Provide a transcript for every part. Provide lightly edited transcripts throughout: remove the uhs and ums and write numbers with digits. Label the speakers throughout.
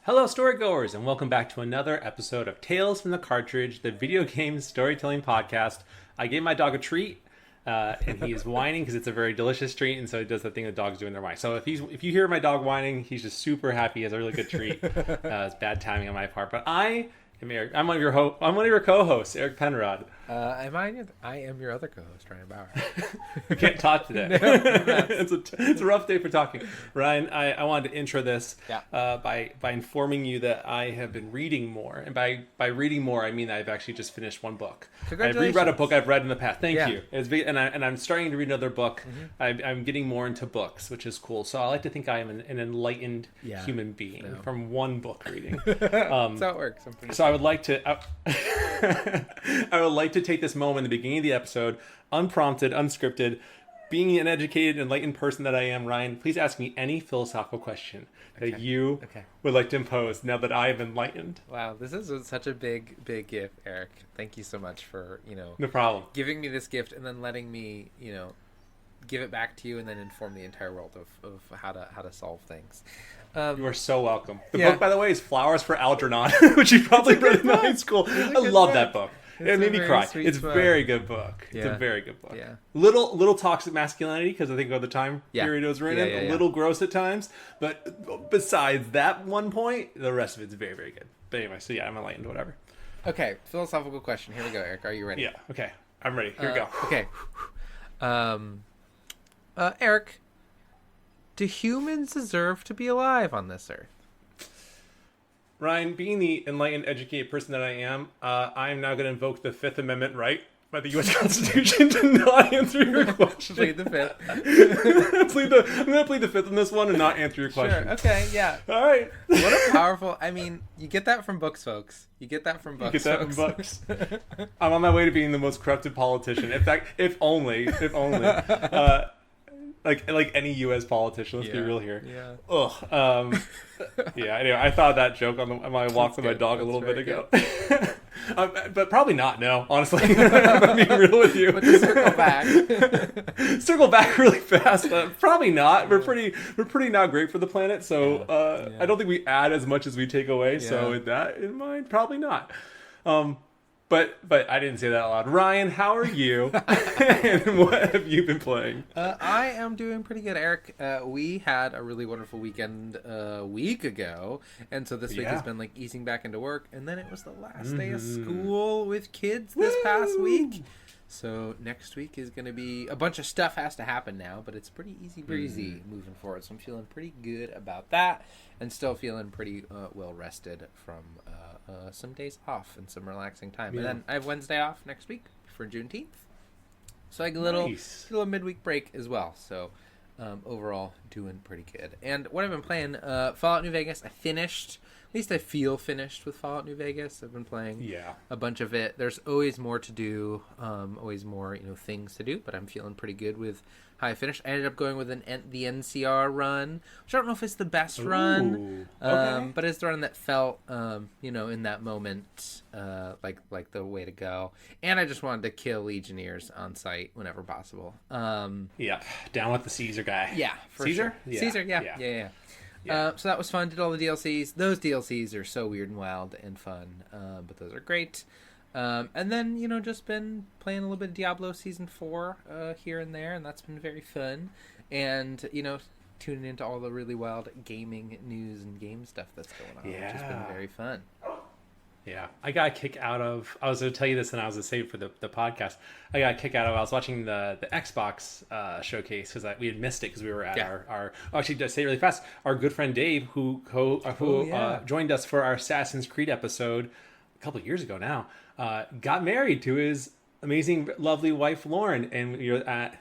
Speaker 1: Hello, Storygoers, and welcome back to another episode of Tales from the Cartridge, the video game storytelling podcast. I gave my dog a treat, and he is whining because it's a very delicious treat, and so he does the thing that dogs do when they're whining. So if you hear my dog whining, he's just super happy. He has a really good treat. It's bad timing on my part, but I am Eric. I'm one of your co-hosts, Eric Penrod.
Speaker 2: I am your other co-host, Ryan Bauer.
Speaker 1: We can't talk today.
Speaker 2: No,
Speaker 1: it's a rough day for talking. Ryan, I wanted to intro this by informing you that I have been reading more. And by reading more, I mean I've actually just finished one book.
Speaker 2: Congratulations.
Speaker 1: I've reread a book I've read in the past. Thank you. And I'm starting to read another book. Mm-hmm. I'm getting more into books, which is cool. So I like to think I am an enlightened human being from one book reading.
Speaker 2: That's how it works.
Speaker 1: So I would like to... I would like to take this moment in the beginning of the episode, unprompted, unscripted, being an educated, enlightened person that I am, Ryan, please ask me any philosophical question that you would like to impose now that I have enlightened.
Speaker 2: Wow, this is such a big gift, Eric. Thank you so much for,
Speaker 1: no problem,
Speaker 2: giving me this gift and then letting me, give it back to you and then inform the entire world of how to solve things.
Speaker 1: You are so welcome. The book, by the way, is Flowers for Algernon, which you probably read in high school. I love that book. It made me cry. It's a very good book. It's a very good book.
Speaker 2: Yeah.
Speaker 1: Little toxic masculinity, because I think of the time period it was written in. A little gross at times. But besides that one point, the rest of it's very, very good. But anyway, so I'm enlightened, whatever.
Speaker 2: Okay, philosophical question. Here we go, Eric. Are you ready?
Speaker 1: Yeah, okay. I'm ready. Here we go.
Speaker 2: Okay. Eric, do humans deserve to be alive on this earth?
Speaker 1: Ryan, being the enlightened, educated person that I am, I'm now going to invoke the Fifth Amendment right by the U.S. Constitution to not answer your question.
Speaker 2: Plead the Fifth.
Speaker 1: I'm going to plead the Fifth on this one and not answer your question.
Speaker 2: Sure. Okay. Yeah.
Speaker 1: All right.
Speaker 2: What a powerful. I mean, you get that from books, folks. You get that from books.
Speaker 1: From books. I'm on my way to being the most corrupted politician. In fact, if only. Like any U.S. politician, let's be real here.
Speaker 2: Yeah.
Speaker 1: Ugh. Anyway, I thought that joke on my walk with my dog a little bit ago. But probably not, no, honestly. I'm being real with you.
Speaker 2: But to circle back.
Speaker 1: Circle back really fast. Probably not. We're pretty not great for the planet, so I don't think we add as much as we take away. Yeah. So with that in mind, probably not. But I didn't say that out loud. Ryan, how are you? And what have you been playing?
Speaker 2: I am doing pretty good, Eric. We had a really wonderful weekend a week ago, and so this week has been like easing back into work, and then it was the last day of school with kids this past week. So next week is going to be a bunch of stuff has to happen now, but it's pretty easy breezy moving forward. So I'm feeling pretty good about that, and still feeling pretty well rested from some days off and some relaxing time. And then I have Wednesday off next week for Juneteenth, so I get a little midweek break as well. So overall, doing pretty good. And what I've been playing, Fallout New Vegas. I finished. At least I feel finished with Fallout New Vegas. I've been playing a bunch of it. There's always more to do, always more things to do, but I'm feeling pretty good with how I finished. I ended up going with the NCR run, which I don't know if it's the best run, but it's the run that felt, in that moment, like the way to go. And I just wanted to kill Legionnaires on sight whenever possible.
Speaker 1: Down with the Caesar guy.
Speaker 2: Yeah, for
Speaker 1: Caesar?
Speaker 2: Sure. Caesar, yeah. So that was fun. Did all the DLCs. Those DLCs are so weird and wild and fun, but those are great. And then, just been playing a little bit of Diablo Season 4 here and there, and that's been very fun. And, tuning into all the really wild gaming news and game stuff that's going on, which has been very fun.
Speaker 1: Yeah, I got a kick out of... I was going to tell you this, and I was going to save for the podcast. I got a kick out of... I was watching the Xbox showcase, because we had missed it, because we were at our... Actually, to say it really fast, our good friend Dave, who joined us for our Assassin's Creed episode a couple of years ago now, got married to his amazing, lovely wife, Lauren, and we were at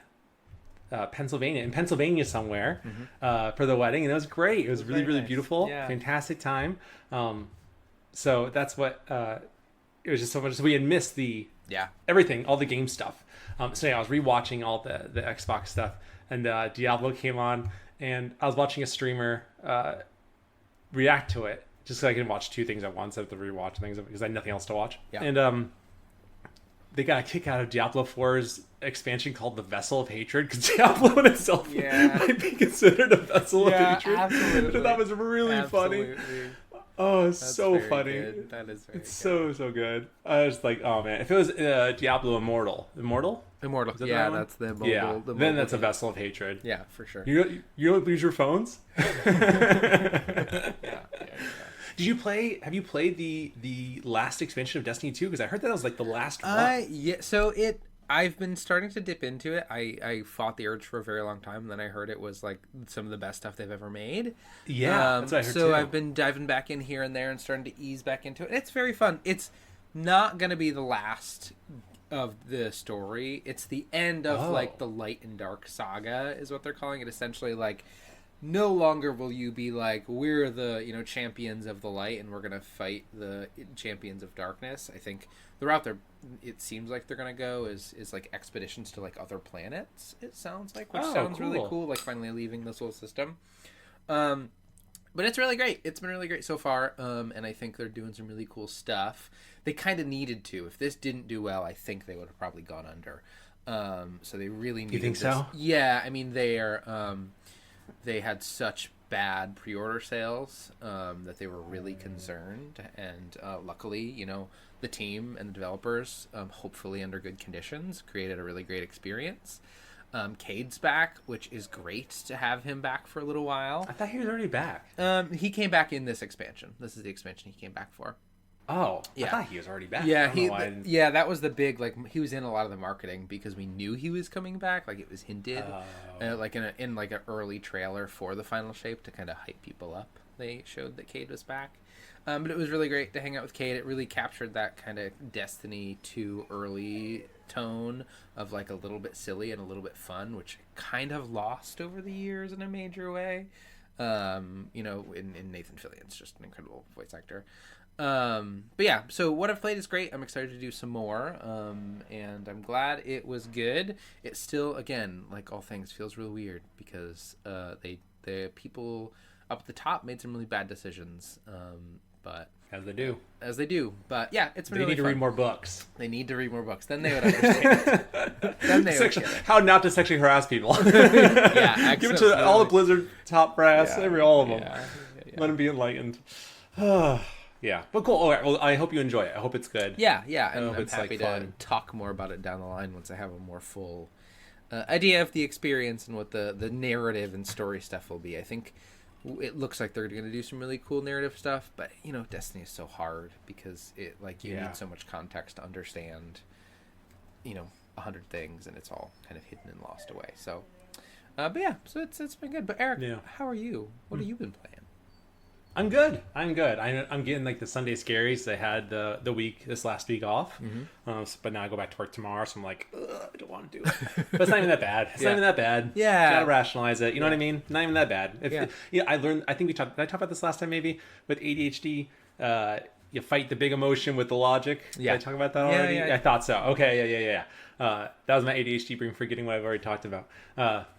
Speaker 1: Pennsylvania somewhere, for the wedding, and it was great. It was really, really beautiful. Yeah. Fantastic time. So that's what it was, just so much. So we had missed everything, all the game stuff. I was rewatching all the Xbox stuff, and Diablo came on, and I was watching a streamer react to it, just so I can watch two things at once. I have to rewatch things because I had nothing else to watch. Yeah. And they got a kick out of Diablo 4's expansion called the Vessel of Hatred, because Diablo in itself might be considered a vessel of hatred.
Speaker 2: Absolutely.
Speaker 1: That was really funny. Oh, it's so funny.
Speaker 2: Good. That is very
Speaker 1: it's
Speaker 2: good.
Speaker 1: so good. I was like, oh man, if it was Diablo Immortal.
Speaker 2: Yeah, that's the mobile.
Speaker 1: Yeah,
Speaker 2: the
Speaker 1: then
Speaker 2: mobile
Speaker 1: that's a
Speaker 2: game.
Speaker 1: Vessel of Hatred.
Speaker 2: Yeah, for sure.
Speaker 1: You don't lose your phones.
Speaker 2: Yeah.
Speaker 1: Have you played the last expansion of Destiny 2? Because I heard that was like the last one.
Speaker 2: Yeah. So I've been starting to dip into it. I fought the urge for a very long time, and then I heard it was like some of the best stuff they've ever made.
Speaker 1: Yeah, that's what I heard
Speaker 2: so
Speaker 1: too.
Speaker 2: I've been diving back in here and there and starting to ease back into it. It's very fun. It's not going to be the last of the story. It's the end of like the light and dark saga is what they're calling it. Essentially, like no longer will you be like, we're the champions of the light and we're gonna fight the champions of darkness. I think the route it seems like they're gonna go is like expeditions to like other planets. It sounds like, which sounds really cool. Like finally leaving the solar system. But it's really great. It's been really great so far. And I think they're doing some really cool stuff. They kind of needed to. If this didn't do well, I think they would have probably gone under. So they really needed.
Speaker 1: You think
Speaker 2: this.
Speaker 1: so?
Speaker 2: Yeah, I mean they are. They had such bad pre-order sales that they were really concerned, and luckily, the team and the developers, hopefully under good conditions, created a really great experience. Cade's back, which is great to have him back for a little while.
Speaker 1: I thought he was already back.
Speaker 2: He came back in this expansion. This is the expansion he came back for.
Speaker 1: Oh,
Speaker 2: yeah.
Speaker 1: I thought he was already back.
Speaker 2: Yeah, that was the big, like, he was in a lot of the marketing because we knew he was coming back. Like, it was hinted, like in an early trailer for the final shape to kind of hype people up. They showed that Cade was back. But it was really great to hang out with Cade. It really captured that kind of Destiny 2 early tone of like a little bit silly and a little bit fun, which kind of lost over the years in a major way. In Nathan Fillion's just an incredible voice actor. But yeah, so what I've played is great. I'm excited to do some more. And I'm glad it was good. It still, again, like all things, feels real weird because the people up at the top made some really bad decisions. But
Speaker 1: as they do.
Speaker 2: But yeah, it's been
Speaker 1: they
Speaker 2: really
Speaker 1: need to
Speaker 2: fun.
Speaker 1: read more books.
Speaker 2: They need to read more books. Then they would understand. Then they would get it.
Speaker 1: How not to sexually harass people.
Speaker 2: Yeah,
Speaker 1: give it to all the Blizzard top brass, all of them.
Speaker 2: Yeah.
Speaker 1: Let them be enlightened. Yeah, but cool. All right, well, I hope you enjoy it. I hope it's good.
Speaker 2: Yeah, and I'm happy to talk more about it down the line once I have a more full idea of the experience and what the narrative and story stuff will be. I think it looks like they're going to do some really cool narrative stuff, but Destiny is so hard because it you need so much context to understand 100 things, and it's all kind of hidden and lost away. So but yeah, so it's been good. But Eric, how are you? What have you been playing?
Speaker 1: I'm good. I'm getting like the Sunday scaries. I had this last week off, but now I go back to work tomorrow, so I'm like, I don't want to do it. But it's not even that bad. It's not even that bad.
Speaker 2: Yeah,
Speaker 1: you gotta rationalize it. You know what I mean? Not even that bad. I learned. I think did I talk about this last time? Maybe with ADHD, you fight the big emotion with the logic.
Speaker 2: Yeah,
Speaker 1: did I talk about that already?
Speaker 2: Yeah.
Speaker 1: I thought so. Okay, yeah. That was my ADHD brain forgetting what I've already talked about.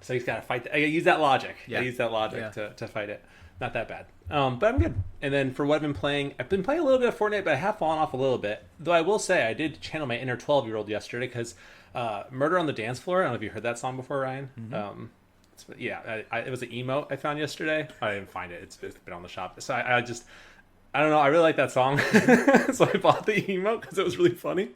Speaker 1: So you just gotta fight. I use that logic. I use that logic to fight it. Not that bad. But I'm good. And then for what I've been playing a little bit of Fortnite, but I have fallen off a little bit. Though I will say I did channel my inner 12-year-old yesterday because Murder on the Dance Floor, I don't know if you heard that song before, Ryan. Mm-hmm. It was an emote I found yesterday. I didn't find it. It's been on the shop. So I don't know. I really like that song. So I bought the emote because it was really funny.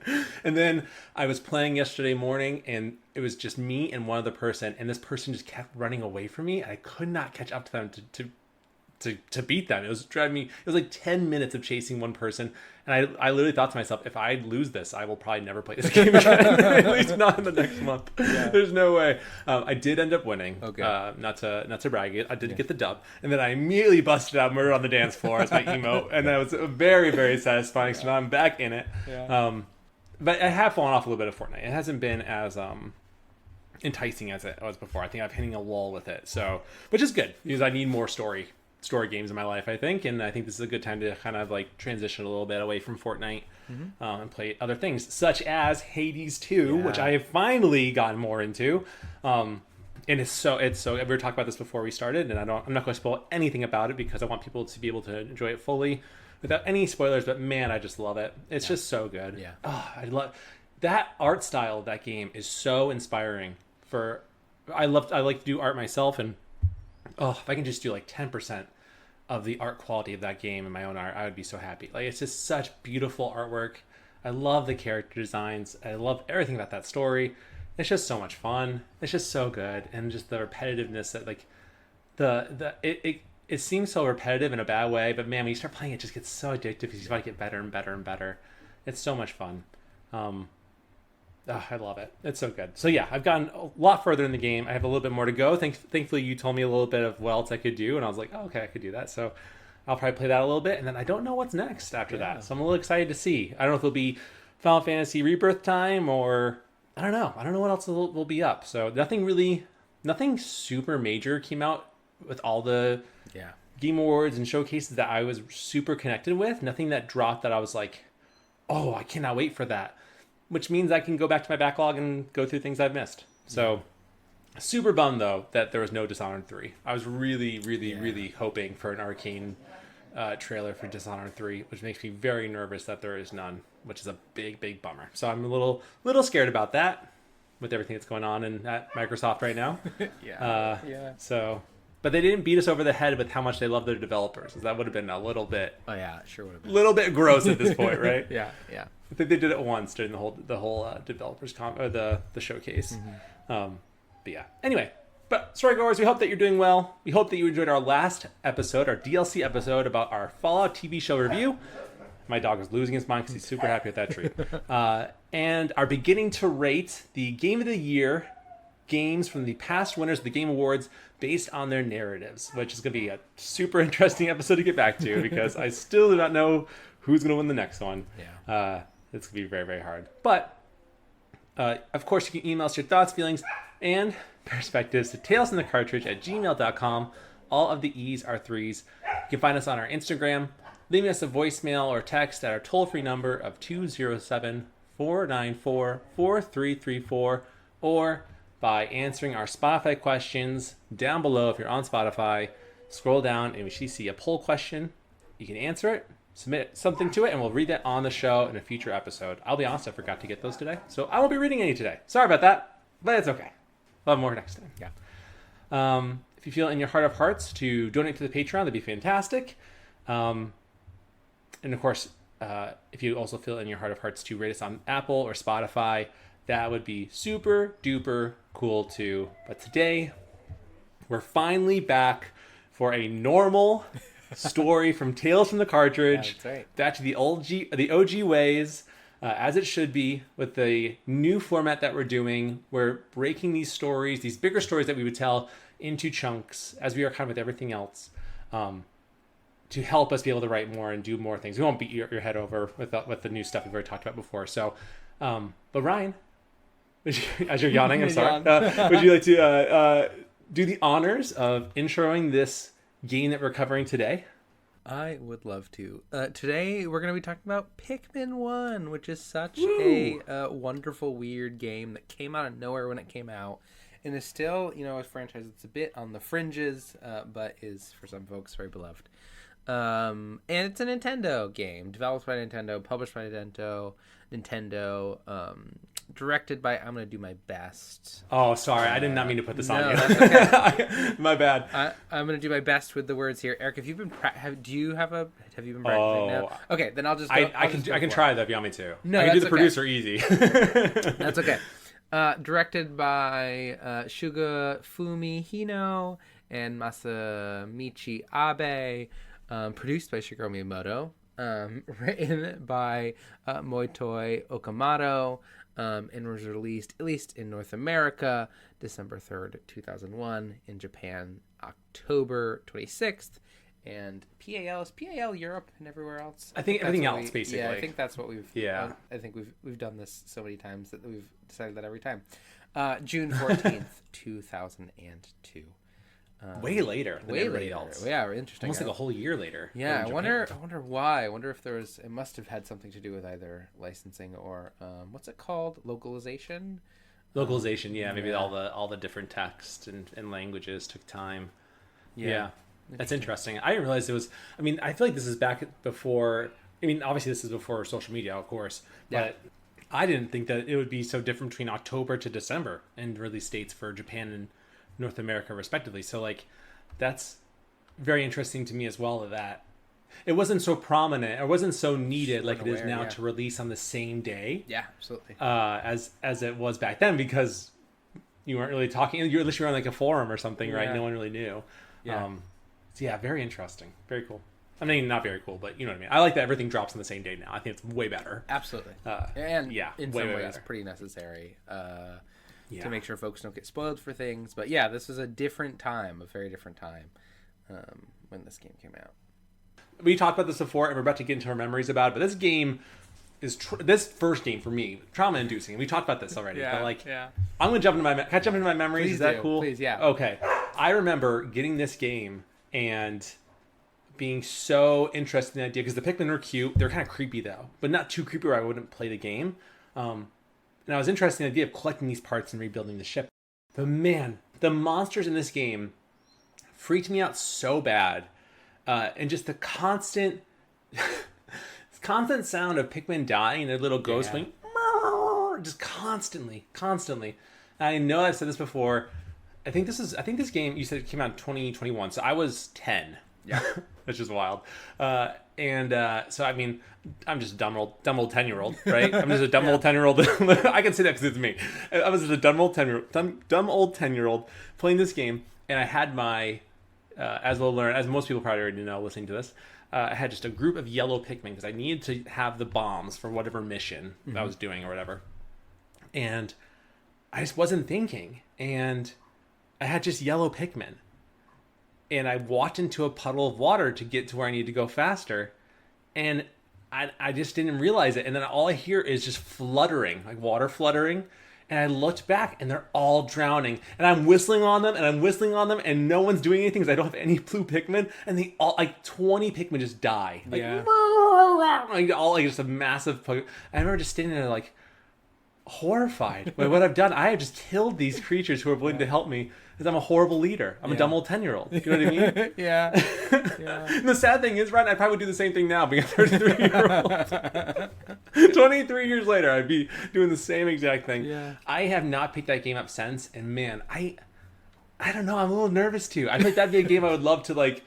Speaker 1: And then I was playing yesterday morning and it was just me and one other person. And this person just kept running away from me. And I could not catch up to them to beat them. It was driving me. It was like 10 minutes of chasing one person, and I literally thought to myself, if I lose this, I will probably never play this game again. At least not in the next month. Yeah. There's no way. I did end up winning. Okay. Not to brag. I did get the dub, and then I immediately busted out Murder on the Dance Floor as my emote, and that was very, very satisfying. So now I'm back in it. Yeah. But I have fallen off a little bit of Fortnite. It hasn't been as enticing as it was before. I think I'm hitting a wall with it. So, which is good because I need more story games in my life, I think, and I think this is a good time to kind of like transition a little bit away from Fortnite and play other things such as Hades 2, which I have finally gotten more into. And it's so we were talking about this before we started, and I'm not going to spoil anything about it because I want people to be able to enjoy it fully without any spoilers. But man, I just love it. It's just so good. Yeah. Oh, I love that art style of that game is so inspiring. I like to do art myself, and if I can just do like 10% of the art quality of that game in my own art, I would be so happy. Like, it's just such beautiful artwork. I love the character designs. I love everything about that story. It's just so much fun. It's just so good. And just the repetitiveness that, like, it seems so repetitive in a bad way, but man, when you start playing, it just gets so addictive because you want to get better and better and better. It's so much fun. I love it. It's so good. So yeah, I've gotten a lot further in the game. I have a little bit more to go. Thankfully, you told me a little bit of what else I could do, and I was like, oh, okay, I could do that. So I'll probably play that a little bit, and then I don't know what's next after that. So I'm a little excited to see. I don't know if it'll be Final Fantasy Rebirth time, or I don't know. I don't know what else will be up. So nothing super major came out with all the Game Awards and showcases that I was super connected with. Nothing that dropped that I was like, oh, I cannot wait for that. Which means I can go back to my backlog and go through things I've missed. So, super bummed, though, that there was no Dishonored 3. I was really, really, really hoping for an Arcane trailer for Dishonored 3, which makes me very nervous that there is none, which is a big, big bummer. So I'm a little scared about that with everything that's going on at Microsoft right now. So, but they didn't beat us over the head with how much they love their developers. That would have been a little bit...
Speaker 2: Oh, yeah, it sure would have been.
Speaker 1: A little bit gross at this point, right?
Speaker 2: Yeah.
Speaker 1: I think they did it once during the whole developers or the showcase. But yeah. Anyway, but Storygoers, we hope that you're doing well. We hope that you enjoyed our last episode, our DLC episode about our Fallout TV show review. My dog is losing his mind because he's super happy with that treat. And are beginning to rate the Game of the Year games from the past winners of the Game Awards based on their narratives, which is going to be a super interesting episode to get back to because I still do not know who's going to win the next one. It's going to be very, very hard. But, of course, you can email us your thoughts, feelings, and perspectives to talesinthecartridge@gmail.com. All of the E's are threes. You can find us on our Instagram, leaving us a voicemail or text at our toll-free number of 207-494-4334, or by answering our Spotify questions down below. If you're on Spotify, scroll down and we should see a poll question. You can answer it, submit something to it, and we'll read that on the show in a future episode. I'll be honest, I forgot to get those today, so I won't be reading any today. Sorry about that, but it's okay. We'll have more next time. If you feel in your heart of hearts to donate to the Patreon, that'd be fantastic. And of course, if you also feel in your heart of hearts to rate us on Apple or Spotify, that would be super duper cool too. But today, we're finally back for a normal story from Tales from the Cartridge.
Speaker 2: That's right.
Speaker 1: Back to the OG ways, as it should be, with the new format that we're doing. We're breaking these stories, these bigger stories that we would tell, into chunks, as we are kind of with everything else, to help us be able to write more and do more things. We won't beat your head over with the new stuff we've already talked about before. So, but Ryan, as you're yawning, I'm sorry. Would you like to do the honors of introing this game that we're covering today?
Speaker 2: I would love to. Today we're going to be talking about Pikmin 1, which is such a wonderful, weird game that came out of nowhere when it came out, and is still, a franchise that's a bit on the fringes, but is, for some folks, very beloved. And it's a Nintendo game, developed by Nintendo, published by Nintendo, directed by, I'm going to do my best.
Speaker 1: Oh, sorry. I did not mean to put this on you.
Speaker 2: That's okay.
Speaker 1: My bad.
Speaker 2: I'm going to do my best with the words here. Eric, have you been practicing now? Okay, then I'll just go.
Speaker 1: I can try that if you want me to.
Speaker 2: No,
Speaker 1: I can do the
Speaker 2: okay.
Speaker 1: producer easy.
Speaker 2: That's okay. Directed by Shuga Fumihino and Masamichi Abe. Produced by Shigeru Miyamoto. Written by Moitoi Okamoto. And was released, at least in North America, December 3rd, 2001. In Japan, October 26th. And PAL is PAL Europe and everywhere else.
Speaker 1: I think everything else, basically.
Speaker 2: Yeah, I think that's what we've...
Speaker 1: Yeah.
Speaker 2: I think we've done this so many times that we've decided that every time. June 14th, 2002.
Speaker 1: Way later than everybody else.
Speaker 2: Yeah, interesting.
Speaker 1: Almost like a whole year later.
Speaker 2: Yeah, I wonder why. I wonder if it must have had something to do with either licensing or what's it called? Localization?
Speaker 1: Localization, maybe all the different text and languages took time. Yeah. That's interesting. I didn't realize it was, I feel like this is back before, obviously this is before social media, of course, but I didn't think that it would be so different between October to December in release dates for Japan and North America respectively. So that's very interesting to me as well that it wasn't so prominent, or wasn't so needed like it is now to release on the same day.
Speaker 2: Yeah, absolutely.
Speaker 1: As it was back then, because you weren't really talking, unless you were on like a forum or something, right? No one really knew. Yeah. So yeah, very interesting. Very cool. I mean, not very cool, but you know what I mean. I like that everything drops on the same day now. I think it's way better.
Speaker 2: Absolutely. And in some ways, pretty necessary to make sure folks don't get spoiled for things. But yeah, this was a different time, a very different time when this game came out.
Speaker 1: We talked about this before, and we're about to get into our memories about it, but this game is this first game for me, trauma-inducing. We talked about this already, but I'm going to jump into my memories.
Speaker 2: Please
Speaker 1: is that cool?
Speaker 2: Please, yeah.
Speaker 1: Okay. I remember getting this game and being so interested in the idea, because the Pikmin were cute. They're kind of creepy, though, but not too creepy where I wouldn't play the game. And I was interested in the idea of collecting these parts and rebuilding the ship. But man, the monsters in this game freaked me out so bad. And just the constant sound of Pikmin dying and their little ghost going, just constantly. And I know I've said this before. I think this game, you said it came out in 2021, so I was 10.
Speaker 2: Yeah.
Speaker 1: Which is wild. So I mean, I'm just a dumb old 10-year-old, right? I'm just a dumb old 10-year-old. I can say that because it's me. I was just a dumb old 10-year-old playing this game, and I had my as most people probably already know listening to this, I had just a group of yellow Pikmin because I needed to have the bombs for whatever mission I was doing or whatever. And I just wasn't thinking. And I had just yellow Pikmin. And I walked into a puddle of water to get to where I needed to go faster. And I just didn't realize it. And then all I hear is just fluttering, like water fluttering. And I looked back, and they're all drowning. And I'm whistling on them, and no one's doing anything because I don't have any blue Pikmin. And they all, like 20 Pikmin just die. Like, all like just a massive. I remember just standing there like horrified by what I've done. I have just killed these creatures who are willing to help me because I'm a horrible leader. I'm a dumb old 10-year-old. You know what I mean?
Speaker 2: Yeah.
Speaker 1: And the sad thing is, Ryan, I'd probably do the same thing now being a 33-year-old. 23 years later, I'd be doing the same exact thing.
Speaker 2: Yeah.
Speaker 1: I have not picked that game up since, and man, I don't know. I'm a little nervous too. I think that'd be a game I would love to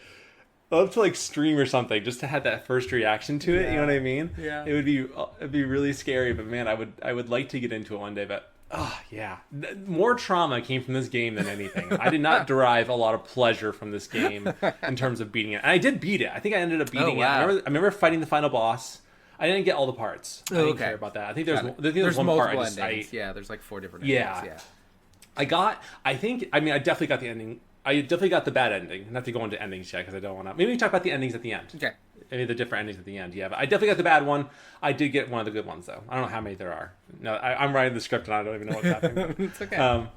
Speaker 1: stream or something, just to have that first reaction to it. You know what I mean?
Speaker 2: Yeah.
Speaker 1: It'd be really scary, but man, I would like to get into it one day. But more trauma came from this game than anything. I did not derive a lot of pleasure from this game in terms of beating it. And I did beat it. I think I ended up beating it. I remember fighting the final boss. I didn't get all the parts. I didn't care about that. I think there's one part.
Speaker 2: There's like 4 different endings.
Speaker 1: I definitely got the ending. I definitely got the bad ending. Not to go into endings yet because I don't want to. Maybe we talk about the endings at the end.
Speaker 2: Okay.
Speaker 1: Maybe the different endings at the end. Yeah, but I definitely got the bad one. I did get one of the good ones though. I don't know how many there are. No, I'm writing the script and I don't even know what's happening.
Speaker 2: It's okay.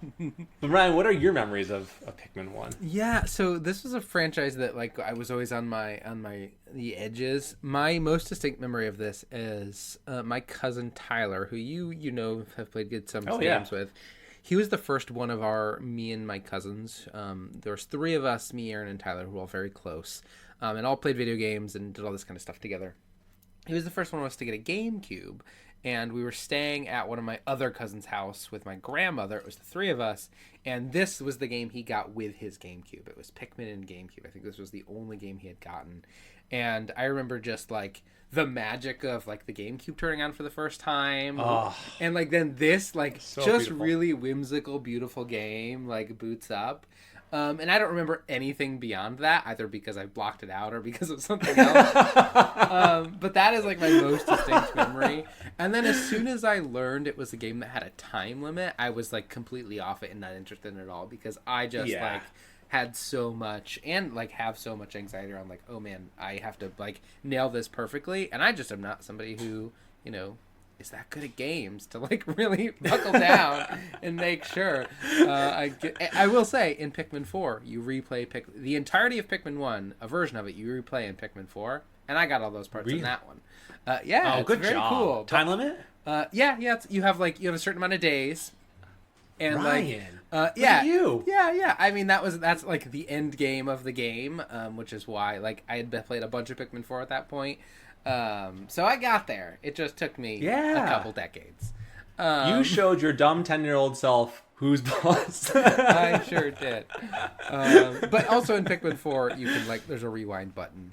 Speaker 1: But Ryan, what are your memories of Pikmin 1?
Speaker 2: Yeah, so this was a franchise that like I was always on the edges. My most distinct memory of this is my cousin Tyler, who you know have played some games with. He was the first one of me and my cousins. There was 3 of us, me, Aaron, and Tyler, who were all very close, and all played video games and did all this kind of stuff together. He was the first one of us to get a GameCube, and we were staying at one of my other cousins' house with my grandmother. It was the 3 of us, and this was the game he got with his GameCube. It was Pikmin and GameCube. I think this was the only game he had gotten. And I remember just like the magic of like the GameCube turning on for the first time, and like then this like so just beautiful. Really whimsical, beautiful game like boots up. And I don't remember anything beyond that, either because I blocked it out or because of something else. But that is like my most distinct memory. And then as soon as I learned it was a game that had a time limit, I was like completely off it and not interested in it at all, because I just like had so much and like have so much anxiety around like, oh man, I have to like nail this perfectly. And I just am not somebody who, you know, is that good at games to like really buckle down and make sure. I will say in Pikmin 4, you replay the entirety of Pikmin 1, a version of it you replay in Pikmin 4, and I got all those parts in that one. It's
Speaker 1: good
Speaker 2: very
Speaker 1: job.
Speaker 2: Cool.
Speaker 1: Time limit?
Speaker 2: You have a certain amount of days. And
Speaker 1: Ryan,
Speaker 2: look at you. Yeah. I mean, that's like the end game of the game, which is why like I had played a bunch of Pikmin 4 at that point. So I got there. It just took me a couple decades.
Speaker 1: You showed your dumb 10-year-old self who's boss.
Speaker 2: I sure did. But also in Pikmin 4, you can there's a rewind button,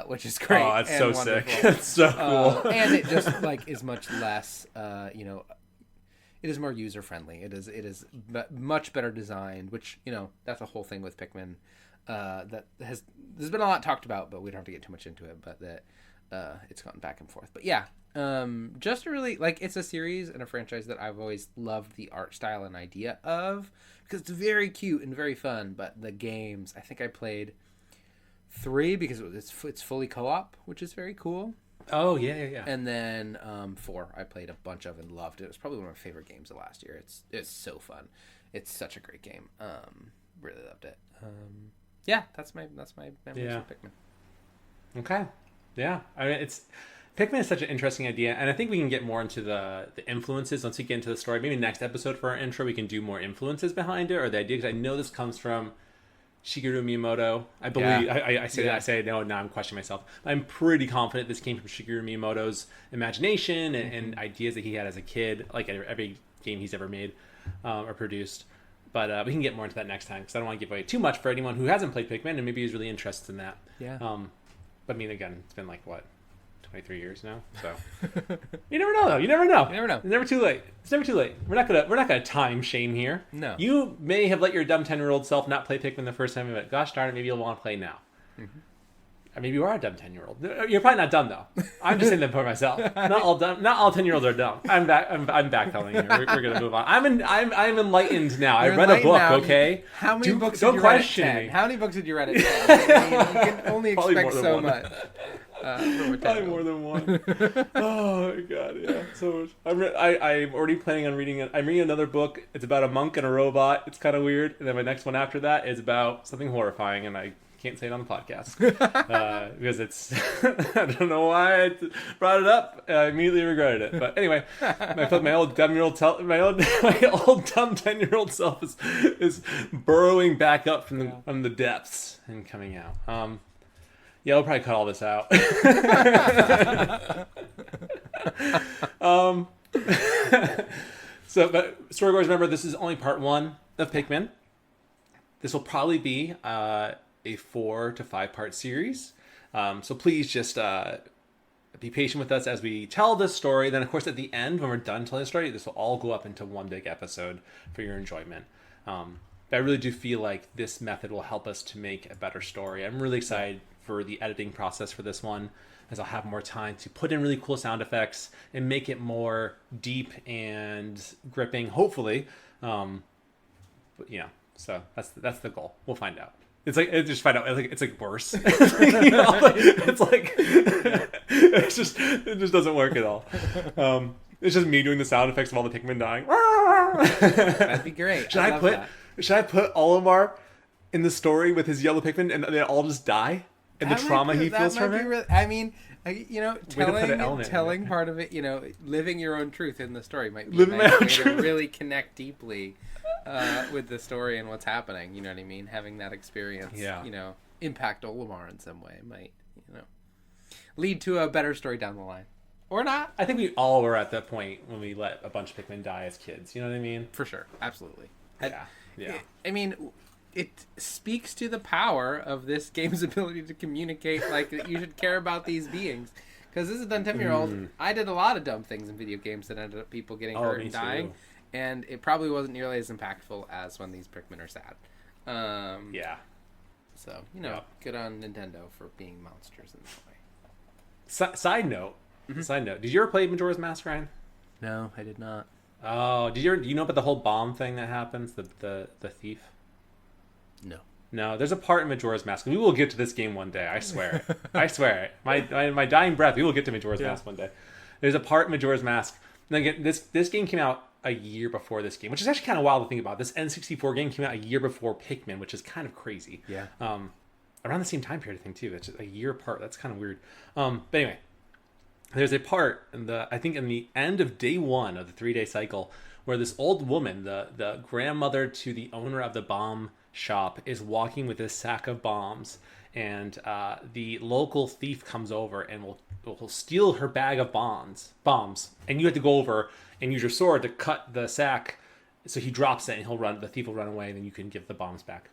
Speaker 2: which is great.
Speaker 1: Oh, it's so
Speaker 2: wonderful.
Speaker 1: sick. It's so cool.
Speaker 2: And it just is much less, it is more user friendly. It is much better designed, which that's a whole thing with Pikmin. There's been a lot talked about, but we don't have to get too much into it. But that it's gone back and forth. But yeah, just really it's a series and a franchise that I've always loved the art style and idea of, because it's very cute and very fun. But the games, I think I played 3 because it's fully co-op, which is very cool.
Speaker 1: Oh yeah.
Speaker 2: And then 4 I played a bunch of and loved it. It was probably one of my favorite games of last year. It's so fun. It's such a great game. Really loved it. Yeah, that's my memories of Pikmin.
Speaker 1: Okay. Yeah. I mean, Pikmin is such an interesting idea, and I think we can get more into the influences once we get into the story. Maybe next episode for our intro we can do more influences behind it, or the idea, because I know this comes from Shigeru Miyamoto. I believe I say that. I say no. Now I'm questioning myself. I'm pretty confident this came from Shigeru Miyamoto's imagination and ideas that he had as a kid, like every game he's ever made or produced. But we can get more into that next time, because I don't want to give away too much for anyone who hasn't played Pikmin and maybe is really interested in that.
Speaker 2: Yeah.
Speaker 1: But I mean, again, it's been 23 years now. So you never know, though. You never know. It's never too late. It's never too late. We're not gonna time shame here.
Speaker 2: No.
Speaker 1: You may have let your dumb 10-year-old self not play Pikmin the first time, but gosh darn it, maybe you'll want to play now. Mm-hmm. Or maybe you are a dumb 10-year-old. You're probably not dumb though. I'm just saying that for myself. Not all 10-year-olds are dumb. I'm backpeling here. We're gonna move on. I'm enlightened now. I read a book. Now. Okay.
Speaker 2: How many books did you read at 10? How many books did you read at 10? I mean, you can only expect so much.
Speaker 1: Probably more than one. Oh my god, yeah, so much. I'm already planning on reading it. I'm reading another book. It's about a monk and a robot. It's kind of weird. And then my next one after that is about something horrifying, and I can't say it on the podcast because it's I don't know why I brought it up. I immediately regretted it. But anyway, my old dumb 10-year-old self is burrowing back up from the depths and coming out. Yeah, we'll probably cut all this out. But Storygoers, remember, this is only part 1 of Pikmin. This will probably be a 4 to 5 part series. So please just be patient with us as we tell this story. Then, of course, at the end, when we're done telling the story, this will all go up into one big episode for your enjoyment. But I really do feel like this method will help us to make a better story. I'm really excited for the editing process for this one, as I'll have more time to put in really cool sound effects and make it more deep and gripping, hopefully. But so that's the goal. We'll find out. It's just find out. It's worse. It just doesn't work at all. It's just me doing the sound effects of all the Pikmin dying.
Speaker 2: That'd be great.
Speaker 1: Should I put Olimar in the story with his yellow Pikmin and they all just die? And the trauma he feels from it?
Speaker 2: Really, I mean, telling part of it, living your own truth in the story might be a nice way to really connect deeply with the story and what's happening. You know what I mean? Having that experience, impact Olimar in some way might, lead to a better story down the line. Or not.
Speaker 1: I think we all were at that point when we let a bunch of Pikmin die as kids. You know what I mean?
Speaker 2: For sure. Absolutely.
Speaker 1: Yeah.
Speaker 2: I mean, it speaks to the power of this game's ability to communicate, that you should care about these beings. Because this is a dumb 10-year-old. I did a lot of dumb things in video games that ended up people getting hurt and dying. Too. And it probably wasn't nearly as impactful as when these Pikmin are sad.
Speaker 1: Yeah.
Speaker 2: So, good on Nintendo for being monsters in that way.
Speaker 1: Side note, did you ever play Majora's Mask, Ryan?
Speaker 2: No, I did not.
Speaker 1: Oh, do you know about the whole bomb thing that happens? The thief? No, there's a part in Majora's Mask. We will get to this game one day. I swear it. I swear it. My dying breath. We will get to Majora's Mask one day. There's a part in Majora's Mask. And again, this game came out a year before this game, which is actually kind of wild to think about. This N64 game came out a year before Pikmin, which is kind of crazy.
Speaker 2: Yeah.
Speaker 1: Around the same time period, I think, too. It's a year apart. That's kind of weird. But anyway, there's a part in the end of day 1 of the 3-day cycle where this old woman, the grandmother to the owner of the bomb shop, is walking with a sack of bombs, and the local thief comes over and will steal her bag of bombs, and you have to go over and use your sword to cut the sack. So he drops it, and the thief will run away, and then you can give the bombs back.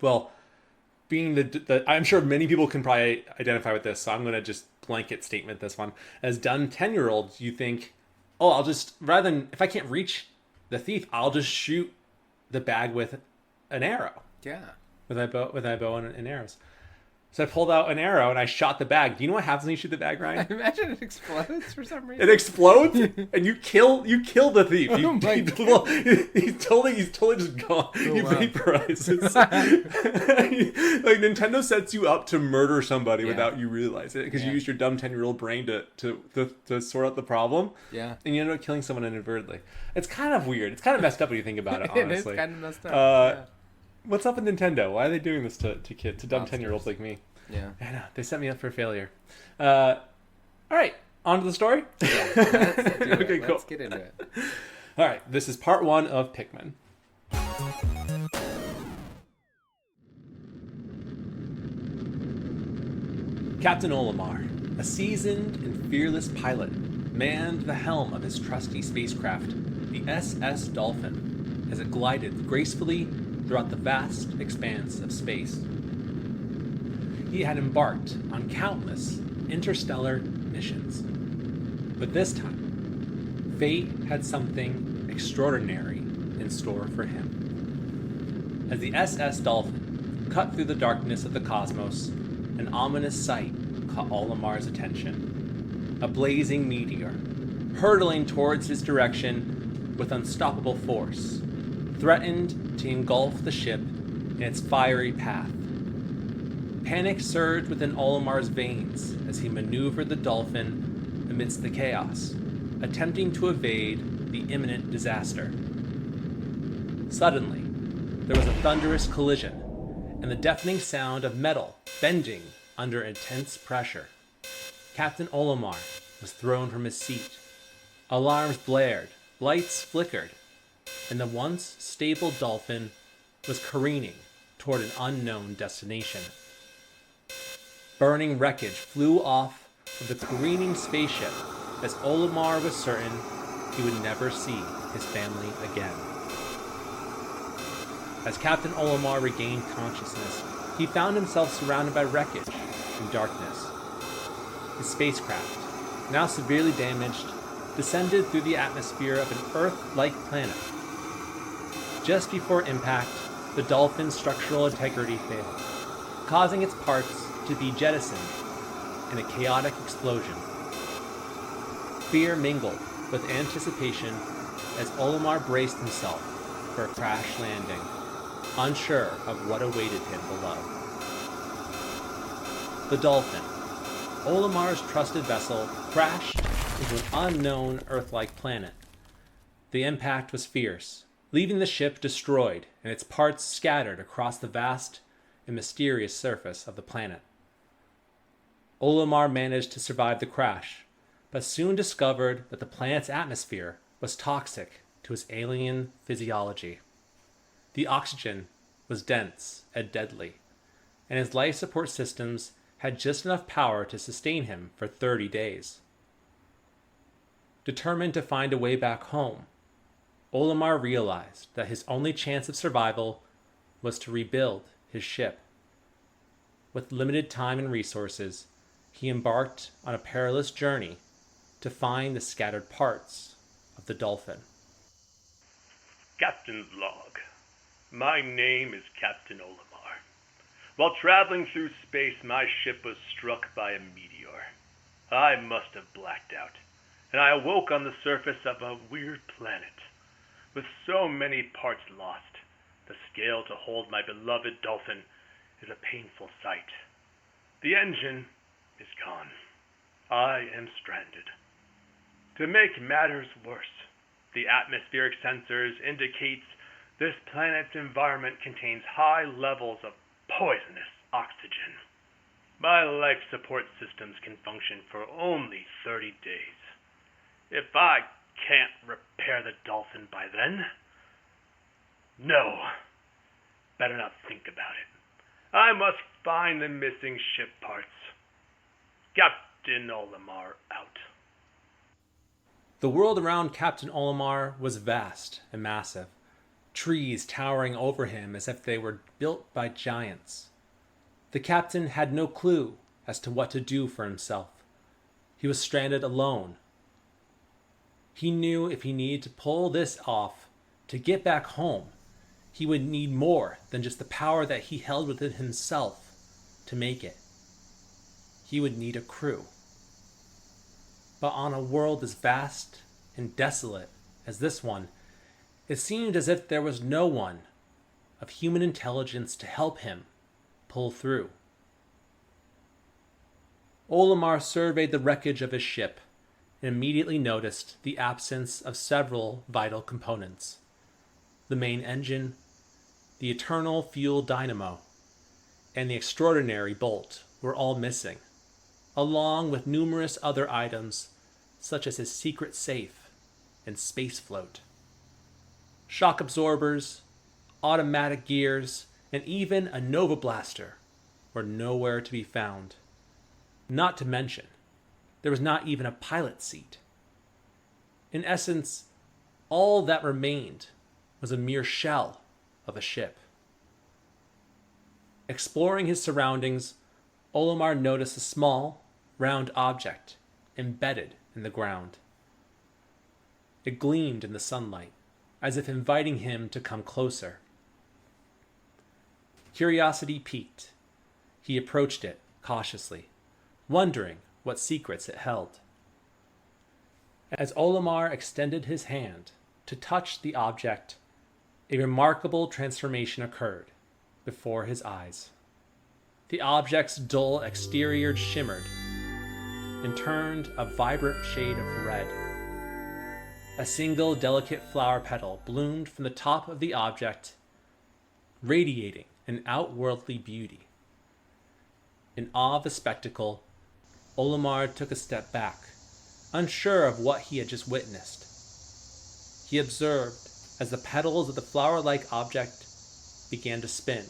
Speaker 1: Well, being I'm sure many people can probably identify with this, so I'm going to just blanket statement this one. As dumb 10-year-olds, you think, oh, I'll just, rather than, if I can't reach the thief, I'll just shoot the bag with an arrow.
Speaker 2: Yeah.
Speaker 1: With my bow and arrows. So I pulled out an arrow and I shot the bag. Do you know what happens when you shoot the bag, Ryan?
Speaker 2: I imagine it explodes for some reason.
Speaker 1: It explodes and you kill the thief.
Speaker 2: Oh my
Speaker 1: God. He's totally just gone. He vaporizes. Like Nintendo sets you up to murder somebody without you realize it, because you use your dumb 10-year-old brain to sort out the problem.
Speaker 2: Yeah.
Speaker 1: And you end up killing someone inadvertently. It's kind of weird. It's kind of messed up when you think about it, honestly.
Speaker 2: It is kind of messed up.
Speaker 1: What's up with Nintendo? Why are they doing this to kids, to dumb 10-year-olds like me?
Speaker 2: Yeah.
Speaker 1: I know. They set me up for failure. All right. On to the story?
Speaker 2: Yeah, let's do
Speaker 1: okay,
Speaker 2: it.
Speaker 1: cool.
Speaker 2: Let's get into it.
Speaker 1: All right. This is part 1 of Pikmin. Captain Olimar, a seasoned and fearless pilot, manned the helm of his trusty spacecraft, the SS Dolphin, as it glided gracefully throughout the vast expanse of space. He had embarked on countless interstellar missions. But this time, fate had something extraordinary in store for him. As the SS Dolphin cut through the darkness of the cosmos, an ominous sight caught Olimar's attention. A blazing meteor, hurtling towards his direction with unstoppable force, threatened to engulf the ship in its fiery path. Panic surged within Olimar's veins as he maneuvered the Dolphin amidst the chaos, attempting to evade the imminent disaster. Suddenly, there was a thunderous collision, and the deafening sound of metal bending under intense pressure. Captain Olimar was thrown from his seat. Alarms blared, lights flickered, and the once stable Dolphin was careening toward an unknown destination. Burning wreckage flew off of the careening spaceship as Olimar was certain he would never see his family again. As Captain Olimar regained consciousness, he found himself surrounded by wreckage and darkness. His spacecraft, now severely damaged, descended through the atmosphere of an Earth-like planet. Just before impact, the Dolphin's structural integrity failed, causing its parts to be jettisoned in a chaotic explosion. Fear mingled with anticipation as Olimar braced himself for a crash landing, unsure of what awaited him below. The Dolphin, Olimar's trusted vessel, crashed into an unknown Earth-like planet. The impact was fierce, leaving the ship destroyed and its parts scattered across the vast and mysterious surface of the planet. Olimar managed to survive the crash, but soon discovered that the planet's atmosphere was toxic to his alien physiology. The oxygen was dense and deadly, and his life support systems had just enough power to sustain him for 30 days. Determined to find a way back home, Olimar realized that his only chance of survival was to rebuild his ship. With limited time and resources, he embarked on a perilous journey to find the scattered parts of the Dolphin.
Speaker 3: Captain's log. My name is Captain Olimar. While traveling through space, my ship was struck by a meteor. I must have blacked out, and I awoke on the surface of a weird planet. With so many parts lost, the scale to hold my beloved Dolphin is a painful sight. The engine is gone. I am stranded. To make matters worse, the atmospheric sensors indicates this planet's environment contains high levels of poisonous oxygen. My life support systems can function for only 30 days. If I can't repair the Dolphin by then, no, better not think about it. I must find the missing ship parts. Captain Olimar out.
Speaker 1: The world around Captain Olimar was vast and massive, trees towering over him as if they were built by giants. The captain had no clue as to what to do for himself. He was stranded alone. He knew if he needed to pull this off to get back home, he would need more than just the power that he held within himself to make it. He would need a crew. But on a world as vast and desolate as this one, it seemed as if there was no one of human intelligence to help him pull through. Olimar surveyed the wreckage of his ship and immediately noticed the absence of several vital components. The main engine, the eternal fuel dynamo, and the extraordinary bolt were all missing, along with numerous other items such as his secret safe and space float. Shock absorbers, automatic gears, and even a Nova Blaster were nowhere to be found. Not to mention, there was not even a pilot seat. In essence, all that remained was a mere shell of a ship. Exploring his surroundings, Olimar noticed a small, round object embedded in the ground. It gleamed in the sunlight, as if inviting him to come closer. Curiosity piqued. He approached it cautiously, wondering what secrets it held. As Olimar extended his hand to touch the object, a remarkable transformation occurred before his eyes. The object's dull exterior shimmered and turned a vibrant shade of red. A single delicate flower petal bloomed from the top of the object, radiating an outworldly beauty. In awe of the spectacle, Olimar took a step back, unsure of what he had just witnessed. He observed as the petals of the flower-like object began to spin,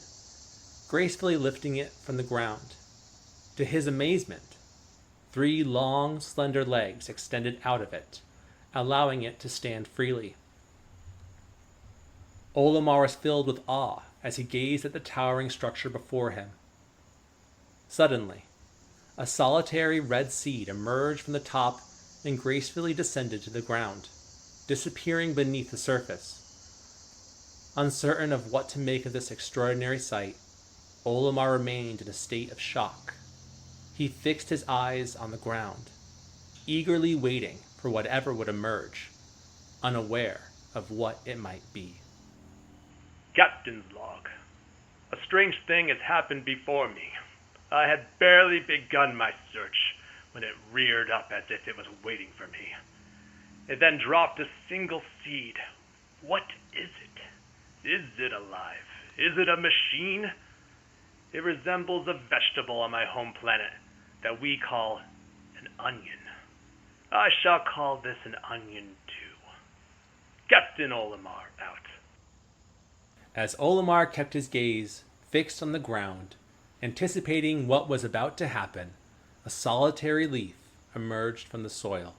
Speaker 1: gracefully lifting it from the ground. To his amazement, 3 long, slender legs extended out of it, allowing it to stand freely. Olimar was filled with awe as he gazed at the towering structure before him. Suddenly, a solitary red seed emerged from the top and gracefully descended to the ground, disappearing beneath the surface. Uncertain of what to make of this extraordinary sight, Olimar remained in a state of shock. He fixed his eyes on the ground, eagerly waiting for whatever would emerge, unaware of what it might be.
Speaker 3: Captain's log. A strange thing has happened before me. I had barely begun my search when it reared up as if it was waiting for me. It then dropped a single seed. What is it? Is it alive? Is it a machine? It resembles a vegetable on my home planet that we call an onion. I shall call this an onion too. Captain Olimar out.
Speaker 1: As Olimar kept his gaze fixed on the ground, anticipating what was about to happen, a solitary leaf emerged from the soil.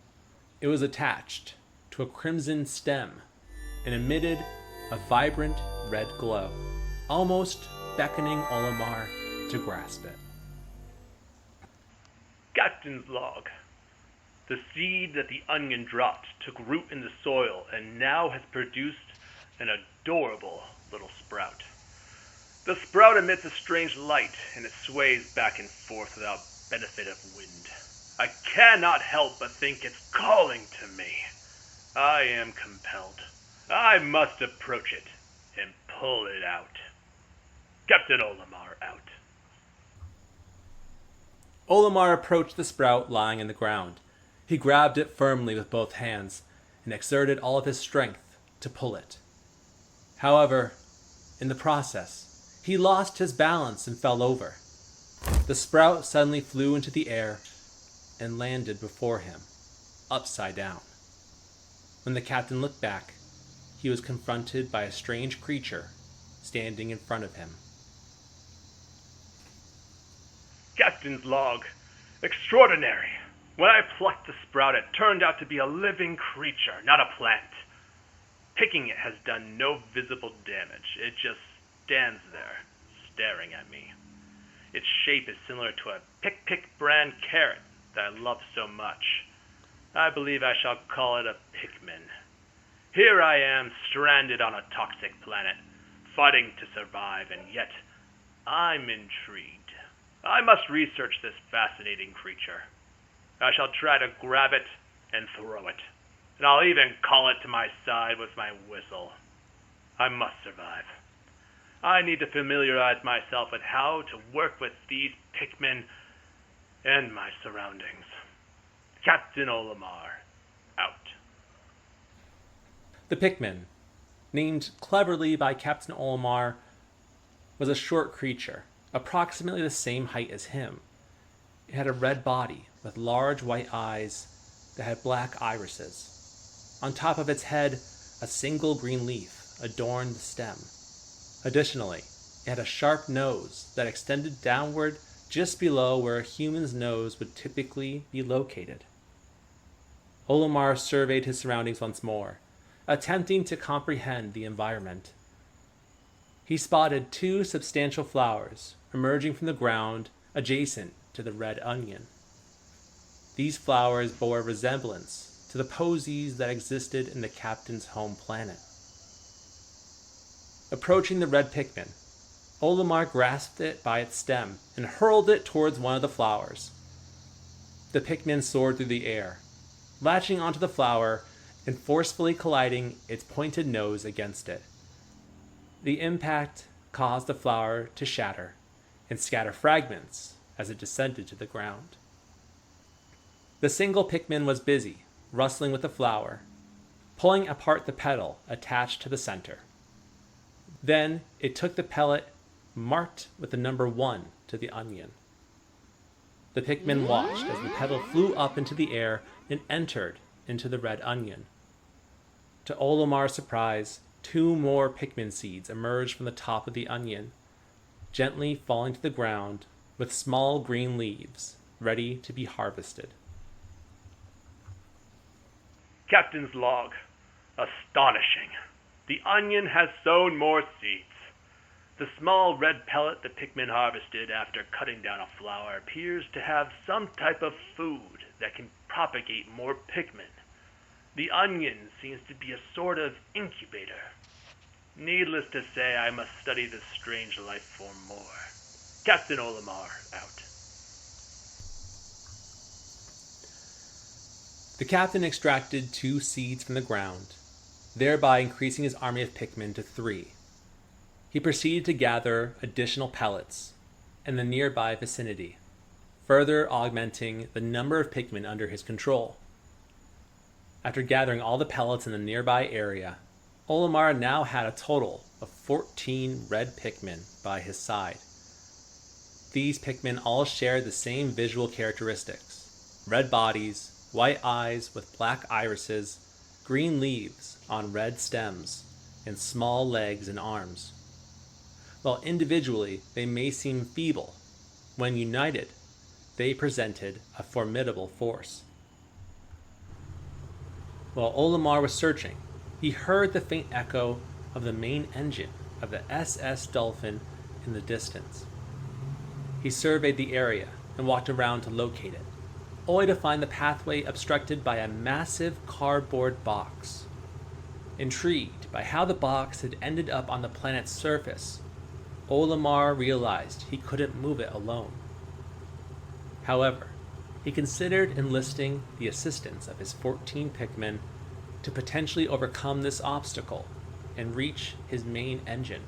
Speaker 1: It was attached to a crimson stem and emitted a vibrant red glow, almost beckoning Olimar to grasp it.
Speaker 3: Captain's log. The seed that the onion dropped took root in the soil and now has produced an adorable little sprout. The sprout emits a strange light and it sways back and forth without benefit of wind. I cannot help but think it's calling to me. I am compelled. I must approach it and pull it out. Captain Olimar out.
Speaker 1: Olimar approached the sprout lying in the ground. He grabbed it firmly with both hands and exerted all of his strength to pull it. However, in the process, he lost his balance and fell over. The sprout suddenly flew into the air and landed before him, upside down. When the captain looked back, he was confronted by a strange creature standing in front of him.
Speaker 3: Captain's log. Extraordinary. When I plucked the sprout, it turned out to be a living creature, not a plant. Picking it has done no visible damage. It just stands there, staring at me. Its shape is similar to a Pick brand carrot that I love so much. I believe I shall call it a Pikmin. Here I am, stranded on a toxic planet, fighting to survive, and yet I'm intrigued. I must research this fascinating creature. I shall try to grab it and throw it, and I'll even call it to my side with my whistle. I must survive. I need to familiarize myself with how to work with these Pikmin and my surroundings. Captain Olimar, out.
Speaker 1: The Pikmin, named cleverly by Captain Olimar, was a short creature, approximately the same height as him. It had a red body with large white eyes that had black irises. On top of its head, a single green leaf adorned the stem. Additionally, it had a sharp nose that extended downward just below where a human's nose would typically be located. Olimar surveyed his surroundings once more, attempting to comprehend the environment. He spotted 2 substantial flowers emerging from the ground adjacent to the red onion. These flowers bore a resemblance to the posies that existed in the captain's home planet. Approaching the red Pikmin, Olimar grasped it by its stem and hurled it towards one of the flowers. The Pikmin soared through the air, latching onto the flower and forcefully colliding its pointed nose against it. The impact caused the flower to shatter and scatter fragments as it descended to the ground. The single Pikmin was busy, rustling with the flower, pulling apart the petal attached to the center. Then it took the pellet marked with the number 1 to the onion. The Pikmin watched as the petal flew up into the air and entered into the red onion. To Olimar's surprise, 2 more Pikmin seeds emerged from the top of the onion, gently falling to the ground with small green leaves, ready to be harvested.
Speaker 3: Captain's log. Astonishing. The onion has sown more seeds. The small red pellet the Pikmin harvested after cutting down a flower appears to have some type of food that can propagate more Pikmin. The onion seems to be a sort of incubator. Needless to say, I must study this strange life form more. Captain Olimar, out.
Speaker 1: The captain extracted 2 seeds from the ground, thereby increasing his army of Pikmin to 3. He proceeded to gather additional pellets in the nearby vicinity, further augmenting the number of Pikmin under his control. After gathering all the pellets in the nearby area, Olimar now had a total of 14 red Pikmin by his side. These Pikmin all shared the same visual characteristics: red bodies, white eyes with black irises, green leaves on red stems, and small legs and arms. While individually they may seem feeble, when united, they presented a formidable force. While Olimar was searching, he heard the faint echo of the main engine of the SS Dolphin in the distance. He surveyed the area and walked around to locate it, only to find the pathway obstructed by a massive cardboard box. Intrigued by how the box had ended up on the planet's surface, Olimar realized he couldn't move it alone. However, he considered enlisting the assistance of his 14 Pikmin to potentially overcome this obstacle and reach his main engine.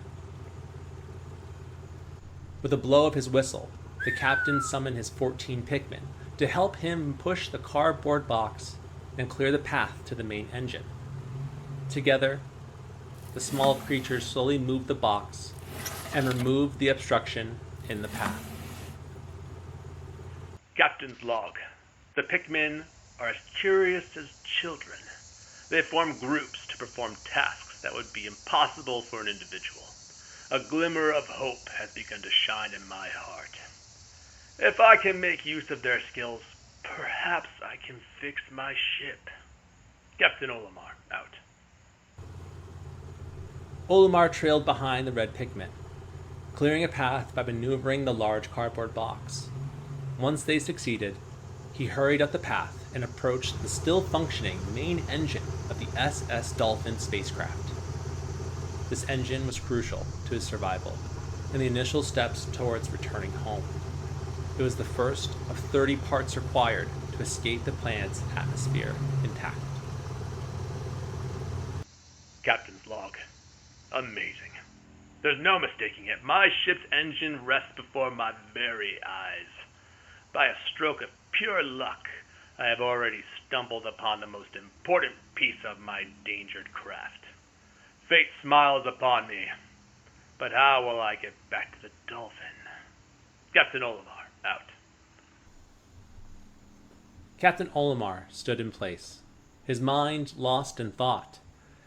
Speaker 1: With a blow of his whistle, the captain summoned his 14 Pikmin to help him push the cardboard box and clear the path to the main engine. Together, the small creatures slowly moved the box and removed the obstruction in the path.
Speaker 3: Captain's log. The Pikmin are as curious as children. They form groups to perform tasks that would be impossible for an individual. A glimmer of hope has begun to shine in my heart. If I can make use of their skills, perhaps I can fix my ship. Captain Olimar, out.
Speaker 1: Olimar trailed behind the red Pikmin, clearing a path by maneuvering the large cardboard box. Once they succeeded, he hurried up the path and approached the still-functioning main engine of the SS Dolphin spacecraft. This engine was crucial to his survival and the initial steps towards returning home. It was the first of 30 parts required to escape the planet's atmosphere intact.
Speaker 3: Captain's log. Amazing. There's no mistaking it. My ship's engine rests before my very eyes. By a stroke of pure luck, I have already stumbled upon the most important piece of my endangered craft. Fate smiles upon me. But how will I get back to the Dolphin? Captain Olimar, out.
Speaker 1: Captain Olimar stood in place, his mind lost in thought,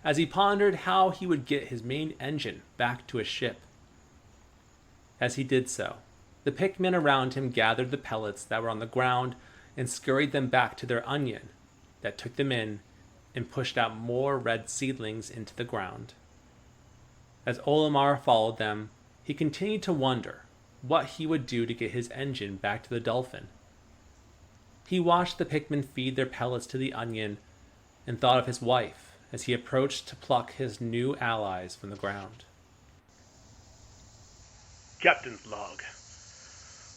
Speaker 1: as he pondered how he would get his main engine back to his ship. As he did so, the Pikmin around him gathered the pellets that were on the ground and scurried them back to their onion that took them in and pushed out more red seedlings into the ground. As Olimar followed them, he continued to wonder what he would do to get his engine back to the Dolphin. He watched the Pikmin feed their pellets to the onion and thought of his wife as he approached to pluck his new allies from the ground.
Speaker 3: Captain's log.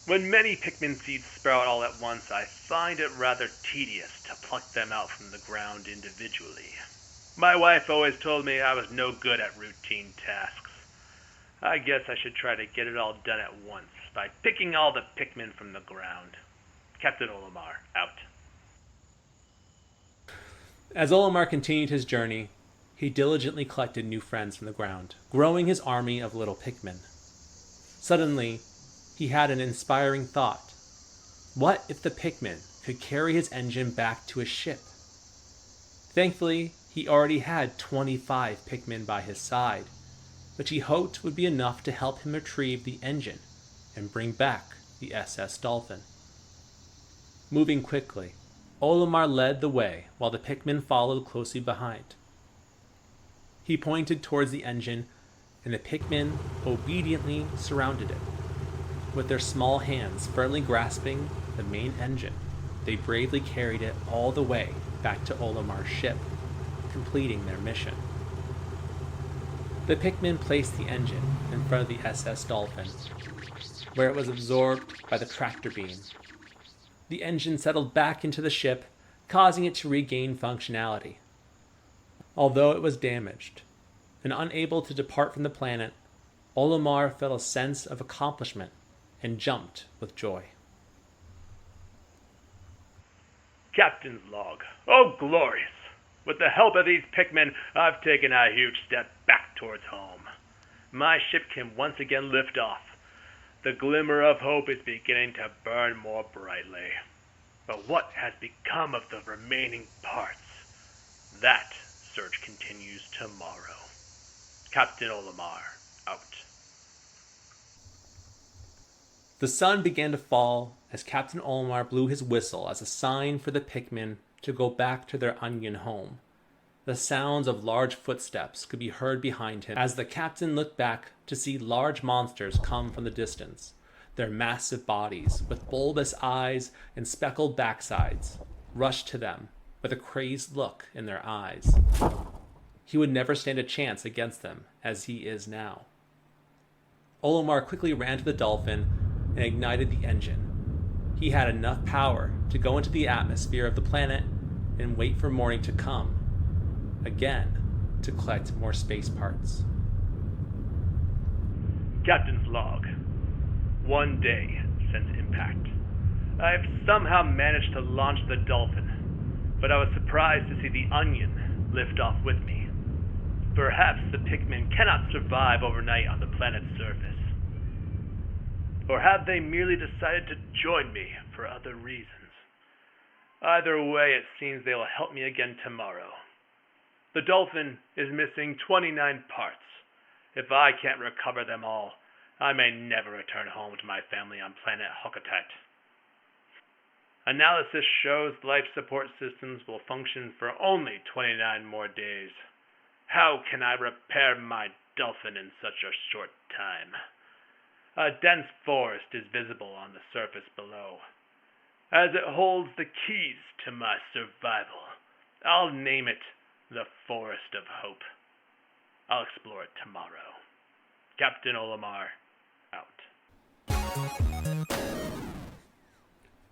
Speaker 3: When many Pikmin seeds sprout all at once, I find it rather tedious to pluck them out from the ground individually. My wife always told me I was no good at routine tasks. I guess I should try to get it all done at once by picking all the Pikmin from the ground. Captain Olimar, out.
Speaker 1: As Olimar continued his journey, he diligently collected new friends from the ground, growing his army of little Pikmin. Suddenly, he had an inspiring thought. What if the Pikmin could carry his engine back to his ship? Thankfully, he already had 25 Pikmin by his side, which he hoped would be enough to help him retrieve the engine and bring back the SS Dolphin. Moving quickly, Olimar led the way while the Pikmin followed closely behind. He pointed towards the engine, and the Pikmin obediently surrounded it. With their small hands firmly grasping the main engine, they bravely carried it all the way back to Olimar's ship, completing their mission. The Pikmin placed the engine in front of the SS Dolphin, where it was absorbed by the tractor beam. The engine settled back into the ship, causing it to regain functionality. Although it was damaged and unable to depart from the planet, Olimar felt a sense of accomplishment and jumped with joy.
Speaker 3: Captain's log. Oh, glorious! With the help of these Pikmin, I've taken a huge step back towards home. My ship can once again lift off. The glimmer of hope is beginning to burn more brightly. But what has become of the remaining parts? That search continues tomorrow. Captain Olimar, out.
Speaker 1: The sun began to fall as Captain Olimar blew his whistle as a sign for the Pikmin to go back to their onion home. The sounds of large footsteps could be heard behind him as the captain looked back to see large monsters come from the distance. Their massive bodies, with bulbous eyes and speckled backsides, rushed to them with a crazed look in their eyes. He would never stand a chance against them as he is now. Olimar quickly ran to the Dolphin and ignited the engine. He had enough power to go into the atmosphere of the planet and wait for morning to come, again, to collect more space parts.
Speaker 3: Captain's log. 1 day since impact. I've somehow managed to launch the Dolphin, but I was surprised to see the Onion lift off with me. Perhaps the Pikmin cannot survive overnight on the planet's surface. Or have they merely decided to join me for other reasons? Either way, it seems they will help me again tomorrow. The Dolphin is missing 29 parts. If I can't recover them all, I may never return home to my family on planet Hokotet. Analysis shows life support systems will function for only 29 more days. How can I repair my dolphin in such a short time? A dense forest is visible on the surface below. As it holds the keys to my survival, I'll name it the Forest of Hope. I'll explore it tomorrow. Captain Olimar, out.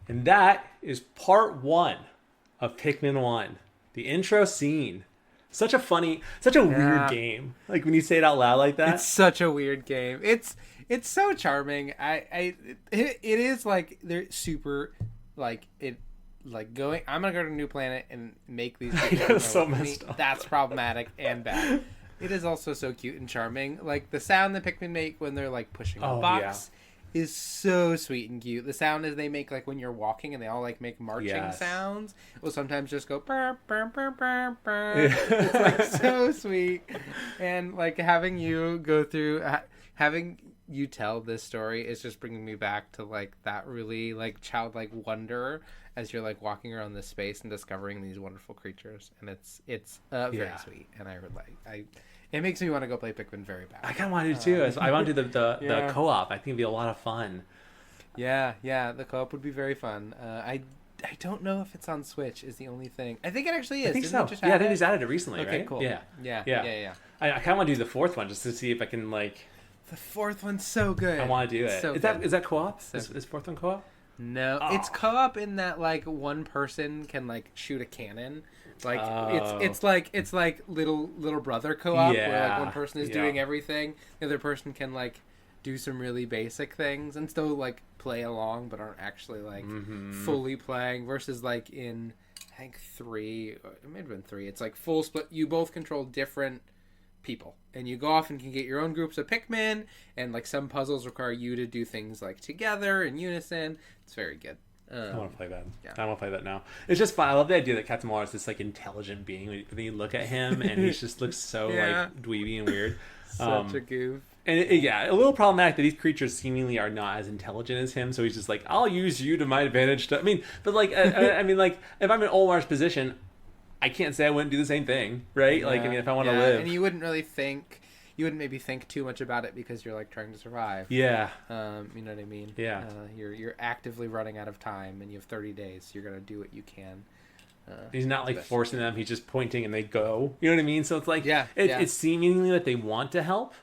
Speaker 1: And that is part 1 of Pikmin 1. The intro scene. Such a weird game. Like when you say it out loud like that.
Speaker 2: It's such a weird game. It's so charming. It is like they're super like it like going. I'm gonna go to a new planet and make these.
Speaker 1: So messed up.
Speaker 2: That's problematic and bad. It is also so cute and charming. Like the sound that Pikmin make when they're like pushing a box is so sweet and cute. The sound is they make like when you're walking and they all like make marching sounds. Will sometimes just go burr, burr, burr, burr, burr. It's like so sweet. And like having you go through, having you tell this story is just bringing me back to like that really like childlike wonder as you're like walking around this space and discovering these wonderful creatures. And it's very sweet. And it makes me want to go play Pikmin very bad.
Speaker 1: I kind of want to do too. I want to do the co-op. I think it'd be a lot of fun.
Speaker 2: Yeah, the co-op would be very fun. I don't know if it's on Switch is the only thing. I think it actually is.
Speaker 1: I think so. I think he's added it recently, right?
Speaker 2: Okay, cool.
Speaker 1: Yeah.
Speaker 2: I
Speaker 1: kind of want to do the 4th one just to see if I can like...
Speaker 2: The 4th one's so good.
Speaker 1: I want to do it. Is that co-op? So is 4th one co-op?
Speaker 2: No, it's co-op in that like one person can like shoot a cannon. Like it's like little brother co-op where like one person is doing everything, the other person can like do some really basic things and still like play along but aren't actually like fully playing, versus like in I think 3, it may have been 3, it's like full split. You both control different people and you go off and can get your own groups of Pikmin, and like some puzzles require you to do things like together in unison. It's very good.
Speaker 1: I want to play that. Yeah. I want to play that now. It's just fun. I love the idea that Captain Moore is this like intelligent being. When you look at him, and he just looks so like dweeby and weird.
Speaker 2: Such a goof.
Speaker 1: And a little problematic that these creatures seemingly are not as intelligent as him. So he's just like, I'll use you to my advantage. I mean, but like, I mean, like if I'm in Olimar's position, I can't say I wouldn't do the same thing, right? Yeah. Like, I mean, if I want to live,
Speaker 2: and you wouldn't really think. You wouldn't maybe think too much about it because you're like trying to survive.
Speaker 1: Yeah.
Speaker 2: You know what I mean?
Speaker 1: Yeah.
Speaker 2: You're actively running out of time and you have 30 days. So you're going to do what you can.
Speaker 1: He's not like forcing them. He's just pointing and they go. You know what I mean? So it's like, it's seemingly that they want to help.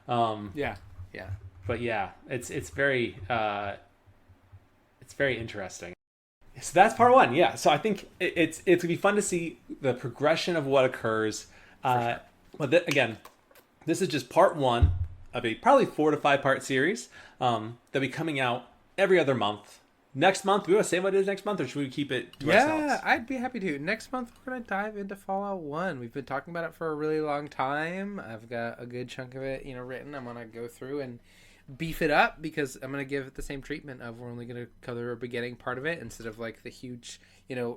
Speaker 2: Yeah.
Speaker 1: But yeah, it's very interesting. So that's part 1. Yeah. So I think it's going to be fun to see the progression of what occurs. Sure. But again, this is just part 1 of a probably 4 to 5 part series that'll be coming out every other month. Next month, we want to say what it is next month, or should we keep it to ourselves?
Speaker 2: Yeah, I'd be happy to. Next month, we're going to dive into Fallout 1. We've been talking about it for a really long time. I've got a good chunk of it, written. I'm going to go through and beef it up because I'm going to give it the same treatment of we're only going to cover a beginning part of it instead of like the huge,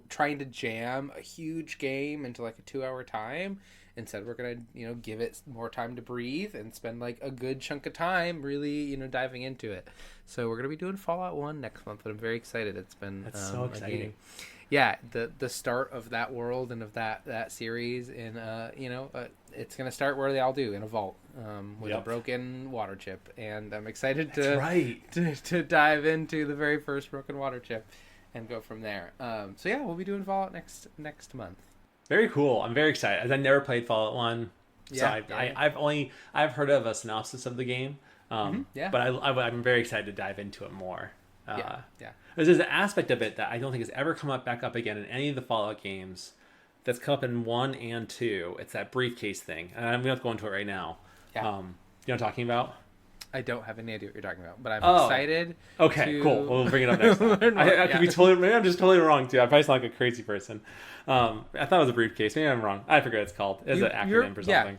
Speaker 2: trying to jam a huge game into like a 2-hour time. Instead, we're going to, give it more time to breathe and spend like a good chunk of time really, diving into it. So we're going to be doing Fallout 1 next month, and I'm very excited. That's
Speaker 1: so exciting.
Speaker 2: Yeah, the start of that world and of that series, and it's going to start where they all do, in a vault with a broken water chip, and I'm excited to dive into the very first broken water chip and go from there. So yeah, we'll be doing Fallout next month.
Speaker 1: Very cool. I'm very excited. As I never played Fallout 1, so I've heard of a synopsis of the game. But I'm very excited to dive into it more. There's an aspect of it that I don't think has ever come back up again in any of the Fallout games. That's come up in 1 and 2. It's that briefcase thing, and I'm going to go into it right now. You know what I'm talking about?
Speaker 2: I don't have any idea what you're talking about, but I'm excited.
Speaker 1: Okay, cool. We'll bring it up next time. I could be maybe I'm just totally wrong too. I probably sound like a crazy person. I thought it was a briefcase. Maybe I'm wrong. I forget what it's called. It's an acronym for something.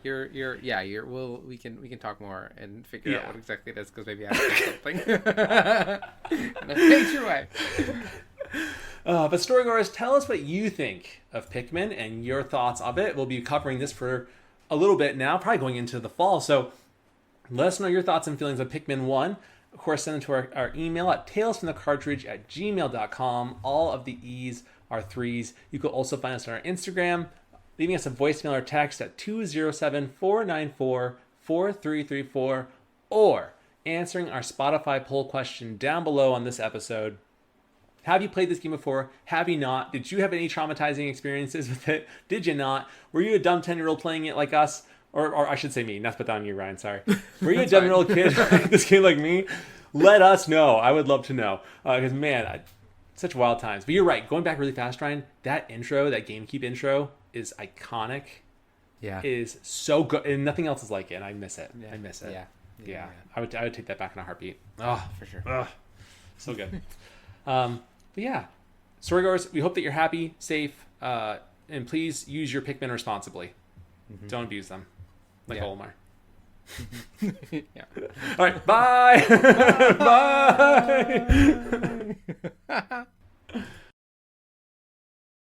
Speaker 2: We can talk more and figure out what exactly it is, because maybe I have something. Thanks your way.
Speaker 1: But Storygoers, tell us what you think of Pikmin and your thoughts of it. We'll be covering this for a little bit now, probably going into the fall. So let us know your thoughts and feelings of Pikmin 1. Of course, send them to our email at talesfromthecartridge@gmail.com. All of the E's are 3s. You can also find us on our Instagram, leaving us a voicemail or text at 207-494-4334, or answering our Spotify poll question down below on this episode. Have you played this game before? Have you not? Did you have any traumatizing experiences with it? Did you not? Were you a dumb 10-year-old playing it like us? Or I should say me, not put down you, Ryan, sorry. Were you a 10-year-old kid playing this game like me? Let us know. I would love to know. Because, man, such wild times. But you're right. Going back really fast, Ryan, that intro, that GameCube intro is iconic.
Speaker 2: Yeah.
Speaker 1: Is so good. And nothing else is like it. And I miss it.
Speaker 2: Yeah.
Speaker 1: I miss it.
Speaker 2: Yeah.
Speaker 1: I would take that back in a heartbeat.
Speaker 2: Oh, for sure.
Speaker 1: So good. But yeah. Storygoers, we hope that you're happy, safe, and please use your Pikmin responsibly. Mm-hmm. Don't abuse them. Like Olimar.
Speaker 2: Yeah.
Speaker 1: All right. Bye. Bye.